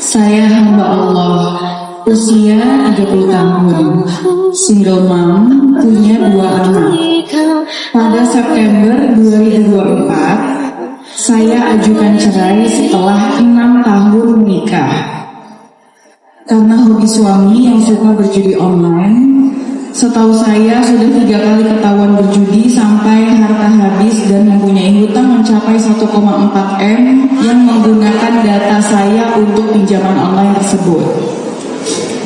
Saya hamba Allah, usia 30 tahun, single mom, punya 2 anak. Pada September 2024, saya ajukan cerai setelah 6 tahun menikah. Karena hobi suami yang suka berjudi online, setahu saya sudah 3 kali ketahuan berjudi sampai harta habis dan mempunyai hutang mencapai 1,4 M yang menggunakan data saya untuk pinjaman online tersebut.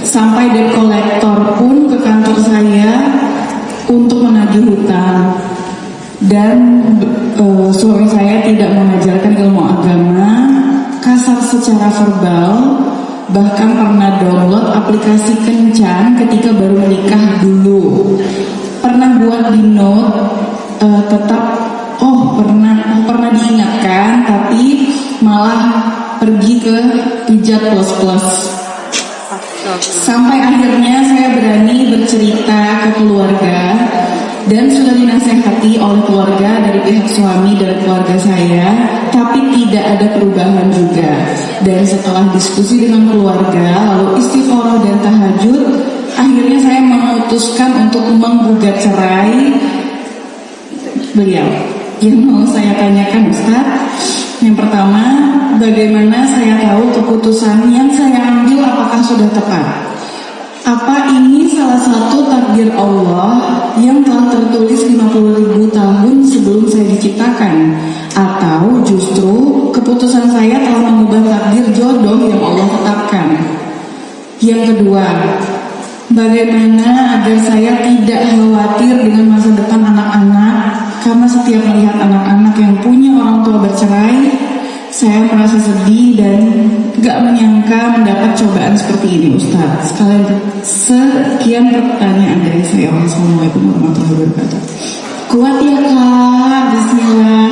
Sampai debt collector pun ke kantor saya untuk menagih hutang. Dan suami saya tidak mengajarkan ilmu agama, kasar secara verbal, bahkan pernah download aplikasi kencan ketika baru menikah dulu. Pernah buat di note, pernah diingatkan, tapi malah pergi ke pijat plus. Sampai akhirnya saya berani bercerita ke keluarga dan sudah dinasehati oleh keluarga dari pihak suami dan keluarga saya, tapi tidak ada perubahan juga. Dan setelah diskusi dengan keluarga, lalu istikharah dan tahajud, akhirnya saya memutuskan untuk menggugat cerai beliau. Yang mau saya tanyakan, Ustaz, yang pertama, bagaimana saya tahu keputusan yang saya ambil apakah sudah tepat? Apa ini salah satu takdir Allah yang telah tertulis 50.000 tahun sebelum saya diciptakan? Atau justru keputusan saya telah mengubah takdir jodoh yang Allah tetapkan? Yang kedua, bagaimana agar saya tidak khawatir dengan masa depan anak-anak? Karena setiap melihat anak-anak yang punya orang tua bercerai, saya merasa sedih dan gak menyangka mendapat cobaan seperti ini, Ustaz. Sekian pertanyaan dari saya. Wassalamualaikum warahmatullahi wabarakatuh. Kuat ya Kak, bismillah.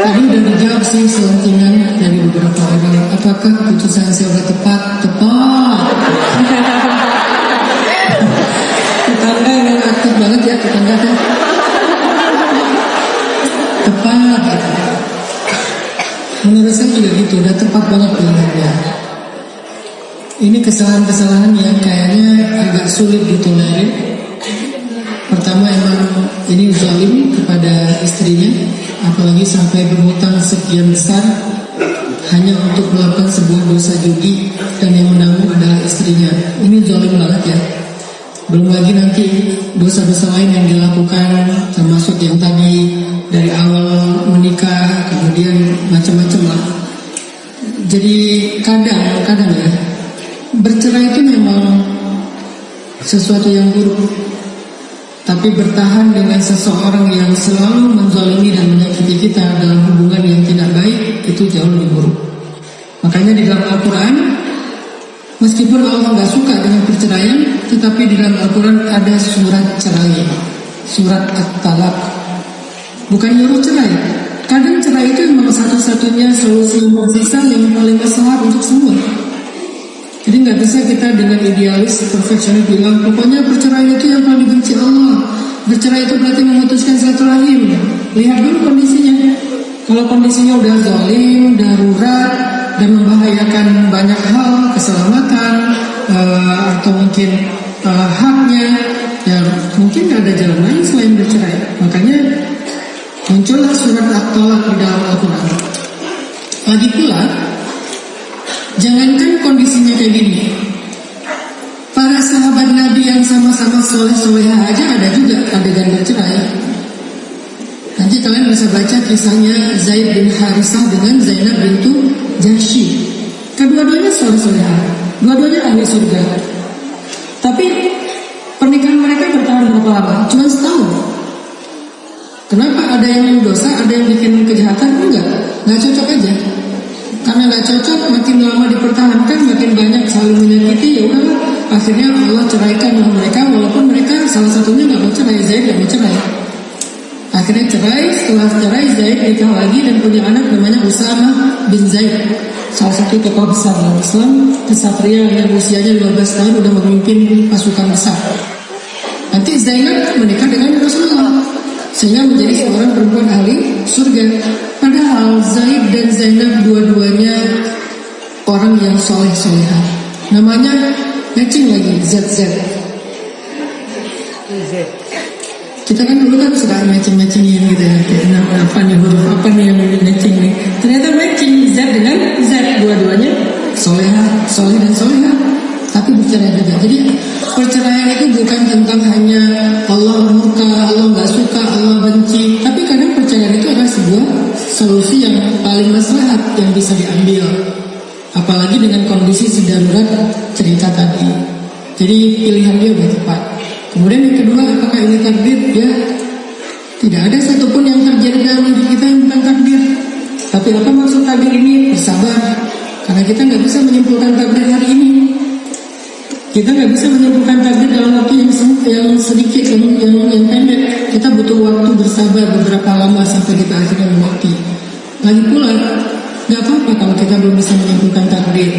Tadi udah dijawab sih selentingan dari beberapa orang. Apakah keputusan saya sudah tepat? Tepat. Tetangga yang aktif banget ya, tetangga kan. Tepat. Menurut saya juga gitu, udah tepat banget pilihannya. Ini kesalahan-kesalahan yang kayaknya agak sulit ditolerir. Pertama, emang ini zalim kepada istrinya, apalagi sampai berhutang sekian besar hanya untuk melakukan sebuah dosa judi dan yang menanggung adalah istrinya. Ini zalim banget ya. Belum lagi nanti dosa-dosa lain yang dilakukan, termasuk yang tadi dari awal menikah, kemudian macam-macam lah. Jadi kadang ya, bercerai itu memang sesuatu yang buruk. Tapi bertahan dengan seseorang yang selalu menzalimi dan menyakiti kita dalam hubungan yang tidak baik, itu jauh lebih buruk. Makanya di dalam Al-Quran, meskipun Allah nggak suka dengan perceraian, tetapi di dalam Al-Quran ada surat cerai, surat At-Talaq. Bukan nyuruh cerai. Kadang cerai itu memang satu-satunya solusi yang tersisa yang paling maslahat untuk semua. Jadi nggak bisa kita dengan idealis perfeksionis bilang pokoknya perceraian itu yang paling dibenci Allah. Bercerai itu berarti memutuskan silaturahim. Lihat dulu kondisinya. Kalau kondisinya udah zalim, darurat, dan membahayakan banyak hal, keselamatan, atau mungkin haknya, ya mungkin nggak ada jalan lain selain bercerai. Makanya muncullah surat At-Talaq di dalam Al-Quran. Lagi pula, jangankan kondisinya kayak gini, para sahabat Nabi yang sama-sama soleh-solehah aja ada juga adegan bercerai. Nanti kalian bisa baca kisahnya Zaid bin Harisah dengan Zainab bintu Jahsy. Kedua-duanya soleh-solehah, dua-duanya ahli surga. Tapi pernikahan mereka bertahan berapa lama? Cuma setahun. Kenapa? Ada yang dosa, ada yang bikin kejahatan? Nggak cocok aja. Karena nggak cocok, makin lama dipertahankan, makin banyak saling menyakiti, ya udahlah. Akhirnya Allah ceraikan mereka, walaupun mereka salah satunya nggak mau cerai, Zaid nggak mau cerai. Akhirnya cerai, setelah cerai Zaid nikah lagi dan punya anak namanya Usama bin Zaid, salah satu tokoh besar dalam Islam, kesatria yang usianya 12 tahun udah memimpin pasukan besar. Nanti Zainab menikah dengan Rasulullah, sehingga menjadi seorang perempuan ahli surga. Padahal Zaid dan Zainab dua-duanya orang yang soleh-solehah. Namanya matching lagi, ZZ. Kita kan dulu kan suka matching-matchingin gitu ya. Nama apa nih, huruf apa nih yang matching nih. Ternyata matching Z dengan Z, dua-duanya soleh dan solehah. Tapi bercerai juga. Jadi perceraian itu bukan tentang hanya Allah murka, Allah nggak suka, Allah benci. Tapi kadang perceraian itu adalah sebuah solusi yang paling maslahat yang bisa diambil. Apalagi dengan kondisi sedarurat cerita tadi. Jadi pilihan dia udah tepat. Kemudian yang kedua, apakah ini takdir? Ya, tidak ada satupun yang terjadi dalam hidup kita yang bukan takdir. Tapi apa maksud takdir ini? Bersabar. Karena kita nggak bisa menyimpulkan takdir hari ini. Kita nggak bisa menyimpulkan takdir dalam waktu yang sedikit, yang pendek. Kita butuh waktu bersabar beberapa lama sampai kita akhirnya mengerti. Lagi pula, nggak apa-apa kalau kita belum bisa menyimpulkan takdir.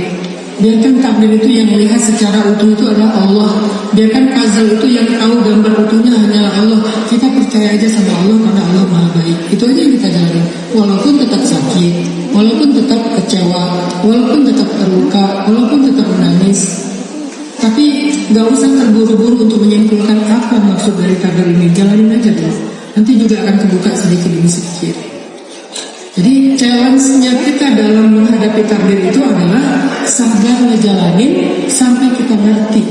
Biarkan takdir itu yang melihat secara utuh itu adalah Allah. Biarkan puzzle itu yang tahu gambar utuhnya hanyalah Allah. Kita percaya aja sama Allah karena Allah Maha Baik. Itu aja yang kita jalani. Walaupun tetap sakit, walaupun tetap kecewa, walaupun tetap terluka, walaupun tetap menangis. Tapi nggak usah terburu-buru untuk menyimpulkan apa maksud dari takdir ini. Jalanin aja dulu. Nanti juga akan kebuka sedikit demi sedikit. Jadi challenge-nya kita dalam menghadapi takdir itu adalah sabar ngejalanin sampai kita ngerti.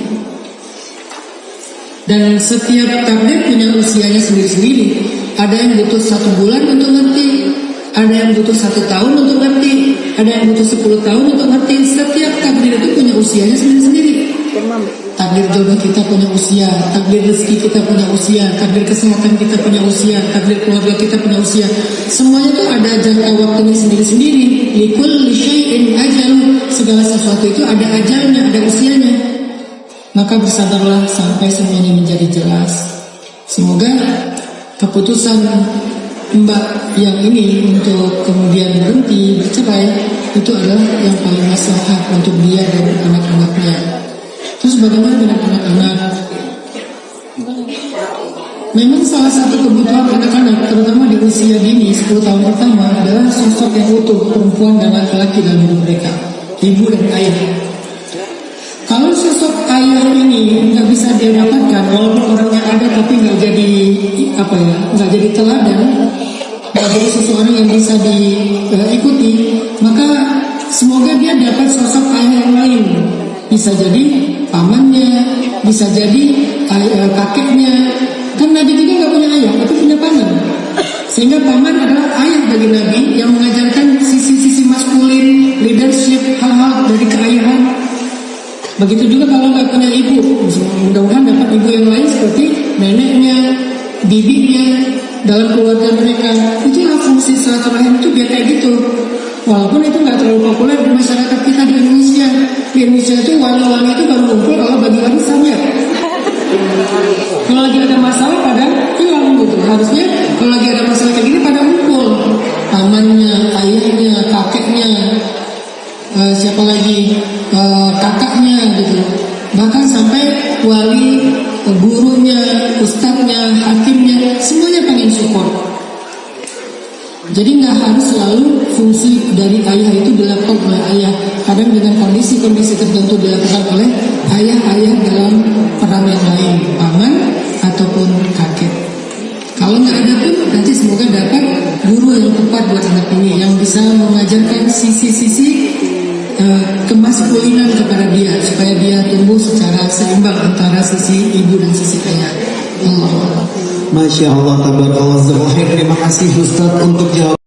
Dan setiap takdir punya usianya sendiri-sendiri. Ada yang butuh 1 bulan untuk ngerti, ada yang butuh 1 tahun untuk ngerti, ada yang butuh 10 tahun untuk ngerti. Setiap takdir itu punya usianya sendiri-sendiri. Takdir jodoh kita punya usia, takdir rezeki kita punya usia, takdir kesehatan kita punya usia, takdir keluarga kita punya usia. Semuanya itu ada jangka waktunya sendiri-sendiri. Likulli syai'in ajal. Segala sesuatu itu ada ajalnya, ada usianya. Maka bersabarlah sampai semuanya menjadi jelas. Semoga keputusan Mbak yang ini untuk kemudian berhenti bercerai itu adalah yang paling maslahat untuk dia dan anak-anaknya. Terus bagaimana dengan anak-anak? Memang salah satu kebutuhan anak-anak, terutama di usia dini 10 tahun pertama, adalah sosok yang utuh, perempuan dan laki-laki dalam hidup mereka, ibu dan ayah. Kalau sosok ayah ini nggak bisa dia dapatkan, walaupun orangnya ada tapi nggak jadi nggak jadi teladan, nggak jadi seseorang yang bisa diikuti, maka semoga dia dapat sosok ayah yang lain. Bisa jadi pamannya, bisa jadi kakeknya. Kan Nabi juga nggak punya ayah, tapi punya paman. Sehingga paman adalah ayah bagi Nabi yang mengajarkan sisi-sisi maskulin, leadership, hal-hal dari keayahan. Begitu juga kalau nggak punya ibu, mudah-mudahan dapat ibu yang lain seperti neneknya, bibinya dalam keluarga mereka. Itulah fungsi silaturahim itu biar kayak gitu. Walaupun itu nggak terlalu populer di masyarakat kita di Indonesia. Di Indonesia itu wali-wali itu baru ngumpul kalau bagi warisan ya. Kalau lagi ada masalah pada hilang gitu. Harusnya kalau lagi ada masalah kayak gini pada ngumpul. Pamannya, ayahnya, kakeknya, siapa lagi, kakaknya gitu. Bahkan sampai wali, gurunya, ustadznya, hakimnya, semuanya pengen support. Jadi nggak harus selalu fungsi dari ayah itu dilakukan oleh ayah. Kadang dengan kondisi-kondisi tertentu dilakukan oleh ayah-ayah dalam peran yang lain, paman ataupun kakek. Kalau nggak ada pun nanti semoga dapat guru yang tepat buat anak ini, yang bisa mengajarkan sisi-sisi kemaskulinan kepada dia, supaya dia tumbuh secara seimbang antara sisi ibu dan sisi ayah. Allah. Masya Allah, tabarakallah. Terima kasih Ustaz untuk jawab.